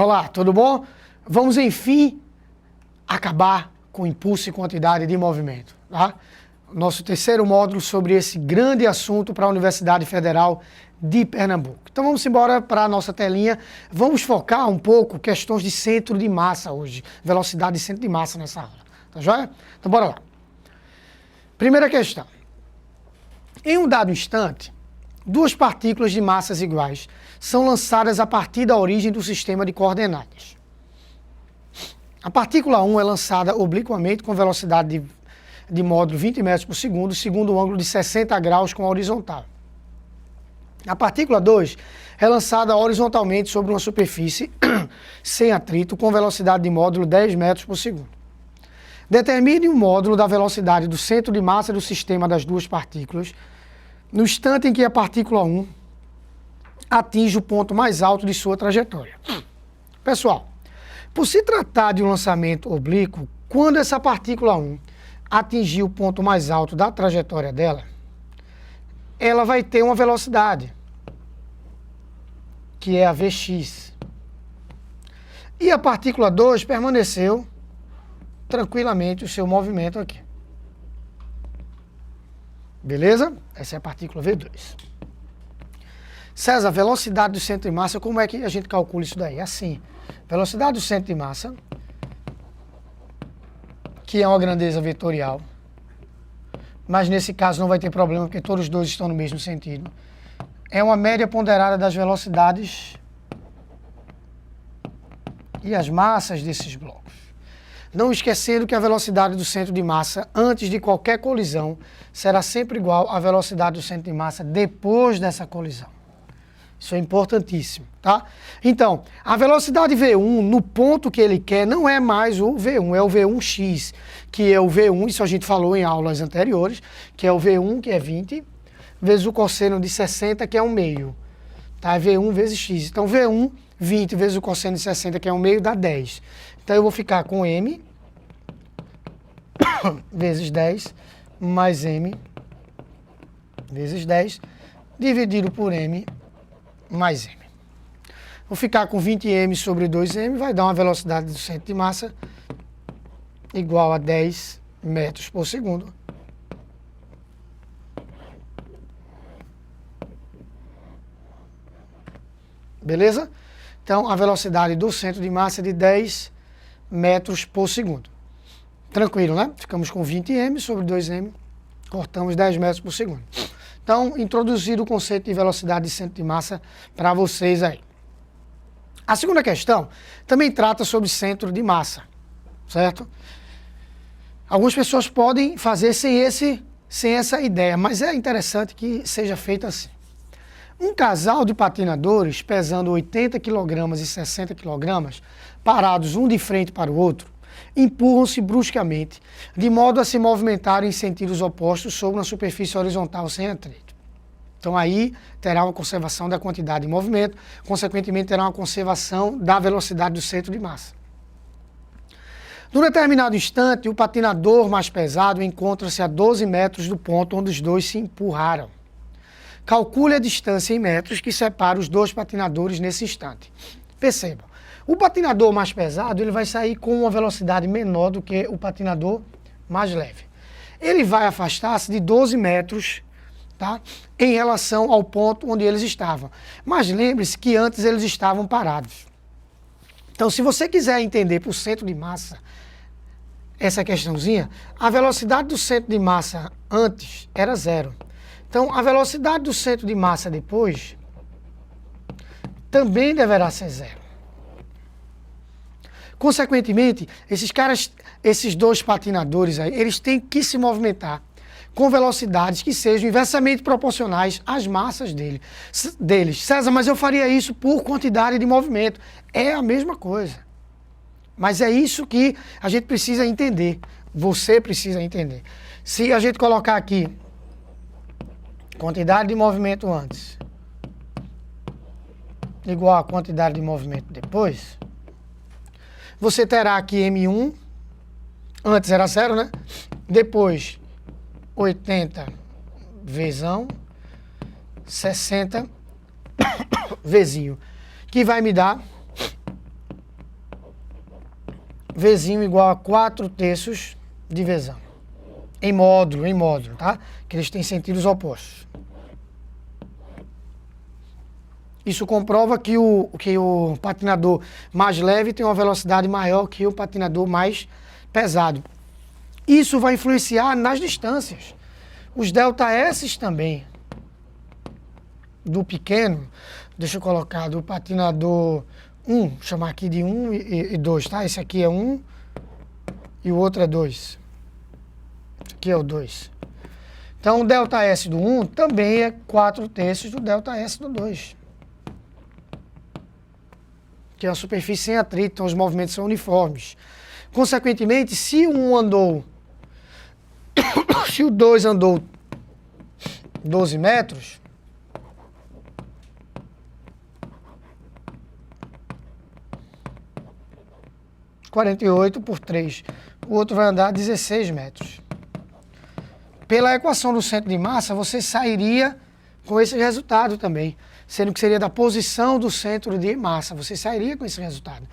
Olá, tudo bom? Vamos, enfim, acabar com impulso e quantidade de movimento, tá? Nosso terceiro módulo sobre esse grande assunto para a Universidade Federal de Pernambuco. Então vamos embora para a nossa telinha. Vamos focar um pouco questões de centro de massa hoje, velocidade de centro de massa nessa aula, tá joia? Então bora lá. Primeira questão. Em um dado instante, duas partículas de massas iguais são lançadas a partir da origem do sistema de coordenadas. A partícula 1 é lançada obliquamente com velocidade de módulo 20 metros por segundo, segundo um ângulo de 60 graus com a horizontal. A partícula 2 é lançada horizontalmente sobre uma superfície sem atrito com velocidade de módulo 10 metros por segundo. Determine o módulo da velocidade do centro de massa do sistema das duas partículas no instante em que a partícula 1 atinge o ponto mais alto de sua trajetória. Pessoal, por se tratar de um lançamento oblíquo, quando essa partícula 1 atingir o ponto mais alto da trajetória dela, ela vai ter uma velocidade, que é a Vx. E a partícula 2 permaneceu tranquilamente o seu movimento aqui. Beleza? Essa é a partícula V2. César, velocidade do centro de massa, como é que a gente calcula isso daí? Assim, velocidade do centro de massa, que é uma grandeza vetorial, mas nesse caso não vai ter problema, porque todos os dois estão no mesmo sentido. É uma média ponderada das velocidades e as massas desses blocos. Não esquecendo que a velocidade do centro de massa antes de qualquer colisão será sempre igual à velocidade do centro de massa depois dessa colisão. Isso é importantíssimo, tá? Então, a velocidade V1 no ponto que ele quer não é mais o V1, é o V1x, que é o V1, isso a gente falou em aulas anteriores, que é o V1, que é 20, vezes o cosseno de 60, que é 1/2. Tá? V1 vezes x. Então, V1, 20 vezes o cosseno de 60, que é 1/2, dá 10. Então, eu vou ficar com m vezes 10 mais m vezes 10 dividido por m mais m. Vou ficar com 20m sobre 2m, vai dar uma velocidade do centro de massa igual a 10 metros por segundo. Beleza? Então, a velocidade do centro de massa é de 10 metros por segundo. Tranquilo, né? Ficamos com 20m sobre 2m, cortamos 10 metros por segundo. Então, introduzir o conceito de velocidade de centro de massa para vocês aí. A segunda questão também trata sobre centro de massa, certo? Algumas pessoas podem fazer sem essa ideia, mas é interessante que seja feito assim. Um casal de patinadores pesando 80 kg e 60 kg, parados um de frente para o outro, empurram-se bruscamente, de modo a se movimentarem em sentidos opostos sobre uma superfície horizontal sem atrito. Então aí terá uma conservação da quantidade de movimento, consequentemente terá uma conservação da velocidade do centro de massa. Num determinado instante, o patinador mais pesado encontra-se a 12 metros do ponto onde os dois se empurraram. Calcule a distância em metros que separa os dois patinadores nesse instante. Percebam, o patinador mais pesado ele vai sair com uma velocidade menor do que o patinador mais leve. Ele vai afastar-se de 12 metros, tá, em relação ao ponto onde eles estavam. Mas lembre-se que antes eles estavam parados. Então, se você quiser entender por centro de massa essa questãozinha, a velocidade do centro de massa antes era 0. Então, a velocidade do centro de massa depois também deverá ser 0. Consequentemente, esses dois patinadores aí, eles têm que se movimentar com velocidades que sejam inversamente proporcionais às massas deles. César, mas eu faria isso por quantidade de movimento. É a mesma coisa. Mas é isso que a gente precisa entender. Você precisa entender. Se a gente colocar aqui quantidade de movimento antes igual a quantidade de movimento depois, você terá aqui M1, antes era 0, né? Depois 80 vezão, 60 vezinho, que vai me dar Vzinho igual a 4/3 de Vzão. Em módulo, tá? Que eles têm sentidos opostos. Isso comprova que o patinador mais leve tem uma velocidade maior que o patinador mais pesado. Isso vai influenciar nas distâncias. Os ΔS também. Do pequeno, deixa eu colocar, do patinador 1, vou chamar aqui de 1 e 2, tá? Esse aqui é 1 e o outro é 2. Esse aqui é o 2. Então, o ΔS do 1 também é 4/3 do ΔS do 2. Que é uma superfície sem atrito, então os movimentos são uniformes. Consequentemente, se um andou, se o 2 andou 12 metros, (48/3), o outro vai andar 16 metros. Pela equação do centro de massa, você sairia com esse resultado também, sendo que seria da posição do centro de massa, você sairia com esse resultado.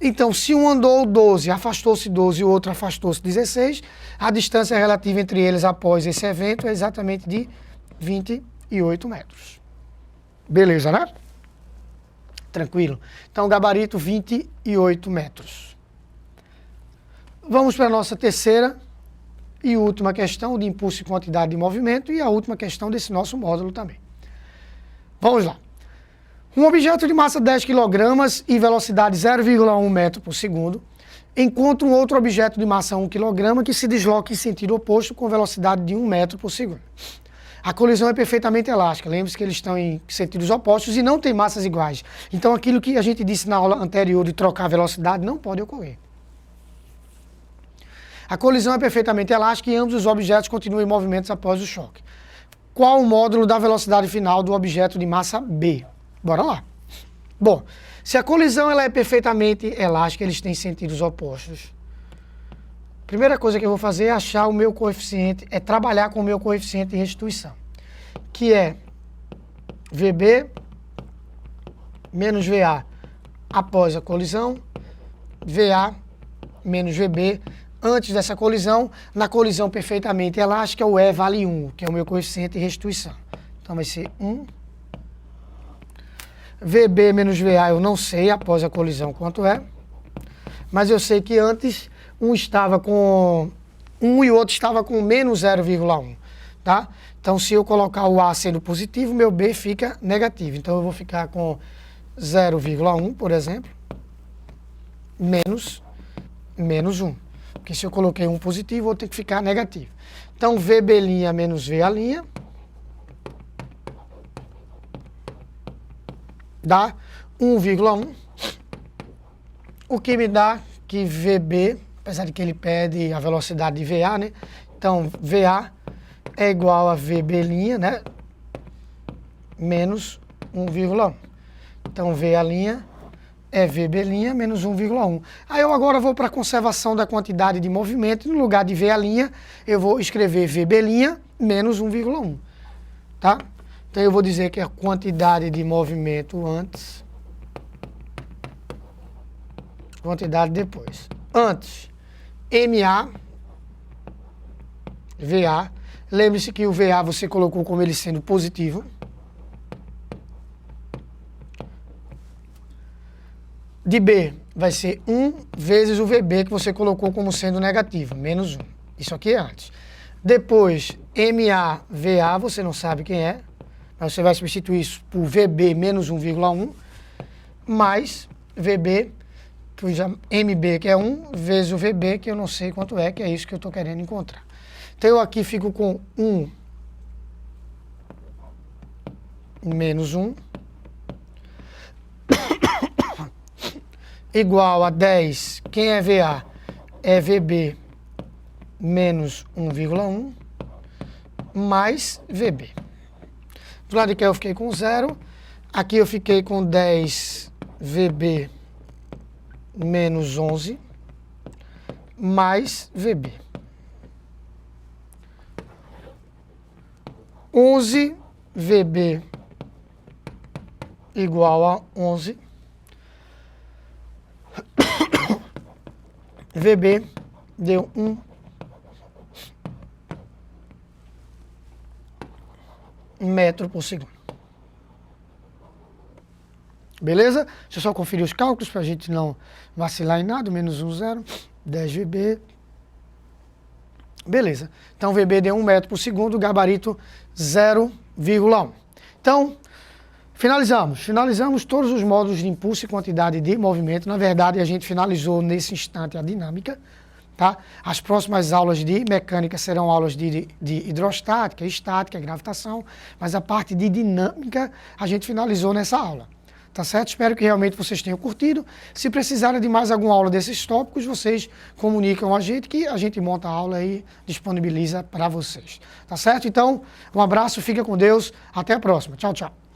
Então, se um andou 12, afastou-se 12 e o outro afastou-se 16, a distância relativa entre eles após esse evento é exatamente de 28 metros. Beleza, né? Tranquilo. Então, gabarito 28 metros. Vamos para a nossa terceira e última questão de impulso e quantidade de movimento e a última questão desse nosso módulo também. Vamos lá. Um objeto de massa 10 kg e velocidade 0,1 metro por segundo encontra um outro objeto de massa 1 kg que se desloca em sentido oposto com velocidade de 1 metro por segundo. A colisão é perfeitamente elástica. Lembre-se que eles estão em sentidos opostos e não têm massas iguais. Então, aquilo que a gente disse na aula anterior de trocar a velocidade não pode ocorrer. A colisão é perfeitamente elástica e ambos os objetos continuam em movimentos após o choque. Qual o módulo da velocidade final do objeto de massa B? Bora lá. Bom, se a colisão ela é perfeitamente elástica, eles têm sentidos opostos. Primeira coisa que eu vou fazer é achar o meu coeficiente, é trabalhar com o meu coeficiente de restituição, que é VB menos VA após a colisão, VA menos VB antes dessa colisão. Na colisão perfeitamente elástica, o E vale 1, que é o meu coeficiente de restituição. Então vai ser 1. VB menos VA eu não sei após a colisão quanto é, mas eu sei que antes um estava com 1 e o outro estava com menos 0,1, tá? Então, se eu colocar o A sendo positivo, meu B fica negativo. Então, eu vou ficar com 0,1, por exemplo, menos 1. Porque se eu coloquei um positivo, eu vou ter que ficar negativo. Então, VB' menos VA' dá 1,1, o que me dá que VB, apesar de que ele pede a velocidade de VA, né? Então, VA é igual a VB', né? Menos 1,1. Então, VA' é VB' menos 1,1. Aí eu agora vou para a conservação da quantidade de movimento. E no lugar de VA', eu vou escrever VB' menos 1,1. Tá? Então, eu vou dizer que a quantidade de movimento antes, quantidade depois. Antes, MA, VA. Lembre-se que o VA você colocou como ele sendo positivo. De B vai ser 1 vezes o VB que você colocou como sendo negativo, menos 1. Isso aqui é antes. Depois, MA, VA, você não sabe quem é, mas você vai substituir isso por VB menos 1,1, mais VB, MB, que é 1, vezes o VB, que eu não sei quanto é, que é isso que eu estou querendo encontrar. Então, eu aqui fico com 1 menos 1 igual a 10. Quem é VA? É VB menos 1,1 mais VB. Do lado de cá eu fiquei com 0. Aqui eu fiquei com 10 VB menos 11 mais VB. 11 VB igual a 11 VB deu 1 metro por segundo. Beleza? Deixa eu só conferir os cálculos para a gente não vacilar em nada. Menos 1, 0, 10 VB. Beleza. Então, VB deu 1 metro por segundo, gabarito 0,1. Então, finalizamos todos os módulos de impulso e quantidade de movimento. Na verdade, a gente finalizou nesse instante a dinâmica. Tá? As próximas aulas de mecânica serão aulas de hidrostática, estática, gravitação, mas a parte de dinâmica a gente finalizou nessa aula. Tá certo? Espero que realmente vocês tenham curtido. Se precisarem de mais alguma aula desses tópicos, vocês comunicam a gente que a gente monta a aula e disponibiliza para vocês. Tá certo? Então, um abraço, fica com Deus, até a próxima. Tchau, tchau.